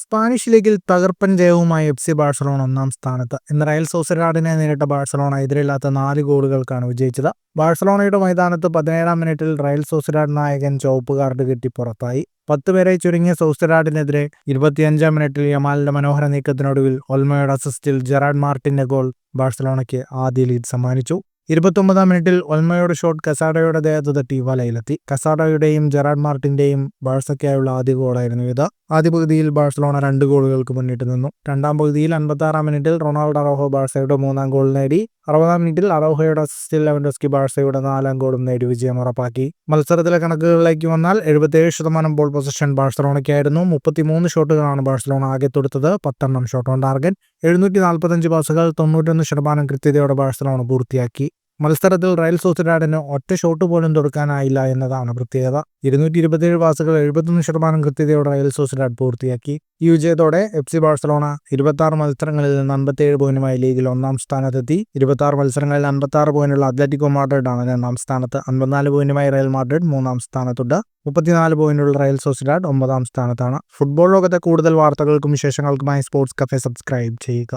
Spanish ലീഗിൽ തകർപ്പൻ ജയവുമായി F C Barcelona ഒന്നാം സ്ഥാനത്ത്. ഇന്ന് റയൽ സോസിഡാഡിനെ നേരിട്ട ബാഴ്സലോണ എതിരില്ലാത്ത 4 ഗോളുകൾക്കാണ് വിജയിച്ചത്. ബാഴ്സലോണയുടെ മൈതാനത്ത് 17-ാം മിനിറ്റിൽ റയൽ സോസിഡാഡ് നായകൻ ചുവപ്പ് കാർഡ് കിട്ടി പുറത്തായി. 10 പേരെ ചുരുങ്ങിയ സോസിഡാഡിനെതിരെ 25-ാം മിനിറ്റിൽ യമാലിന്റെ മനോഹര നീക്കത്തിനൊടുവിൽ ഒൽമോയുടെ അസിസ്റ്റിൽ ജെറാഡ് മാർട്ടിന്റെ ഗോൾ ബാഴ്സലോണയ്ക്ക് ആദ്യ ലീഡ് സമ്മാനിച്ചു. 29-ാം മിനിറ്റിൽ ഒൽമോയുടെ ഷോട്ട് കസാഡോയുടെ ദേഹത്ത് തട്ടി വലയിലെത്തി. കസാഡോയുടെയും ജെറാഡ് മാർട്ടിന്റെയും ബാഴ്സയ്ക്കായുള്ള ആദ്യ ഗോളായിരുന്നു ഇത്. ആദ്യ പകുതിയിൽ ബാഴ്സലോണ 2 ഗോളുകൾക്ക് മുന്നിട്ട് നിന്നു. രണ്ടാം പകുതിയിൽ 56-ാം മിനിറ്റിൽ റൊണാൾഡോ അറൗഹോ ബാഴ്സയുടെ 3-ാം ഗോൾ നേടി. 60-ാം മിനിറ്റിൽ അറൗഹോയുടെ അസിസ്റ്റിൽ ലെവൻഡോസ്കി ബാഴ്സയുടെ 4-ാം ഗോളും നേടി വിജയം ഉറപ്പാക്കി. മത്സരത്തിലെ കണക്കുകളിലേക്ക് വന്നാൽ 77% ബോൾ പൊസിഷൻ ബാഴ്സലോണയ്ക്കായിരുന്നു. 33 ഷോട്ടുകളാണ് ബാഴ്സലോണ ആകെ തൊടുത്തത്. 10 ഷോട്ട് ഓൺ ടാർഗറ്റ്. 745 പാസുകൾ 91% കൃത്യതയോടെ ബാഴ്സലോണ പൂർത്തിയാക്കി. മത്സരത്തിൽ റയൽ സോസിഡാഡിന് ഒറ്റ ഷോട്ട് പോലും തൊടുക്കാനായില്ല എന്നതാണ് പ്രത്യേകത. 227 പാസുകൾ 71% കൃത്യതയോടെ റയൽ സോസിഡാഡ് പൂർത്തിയാക്കി. ഈ വിജയത്തോടെ എഫ് സി ബാഴ്സലോണ 26 മത്സരങ്ങളിൽ നിന്ന് 57 പോയിന്റുമായി ലീഗിൽ ഒന്നാം സ്ഥാനത്തെത്തി. 26 മത്സരങ്ങളിൽ 56 പോയിന്റുള്ള അത്ലറ്റിക്കോ മാഡ്രിഡ് ആണ് 2-ാം സ്ഥാനത്ത്. 54 പോയിന്റുമായി റയൽ മാഡ്രിഡ് 3-ാം സ്ഥാനത്തുണ്ട്. 34 പോയിന്റുള്ള റയൽ സോസിഡാഡ് 9-ാം സ്ഥാനത്താണ്. ഫുട്ബോൾ ലോകത്തെ കൂടുതൽ വാർത്തകൾക്കും വിശേഷങ്ങൾക്കുമായി സ്പോർട്സ് കഫേ സബ്സ്ക്രൈബ് ചെയ്യുക.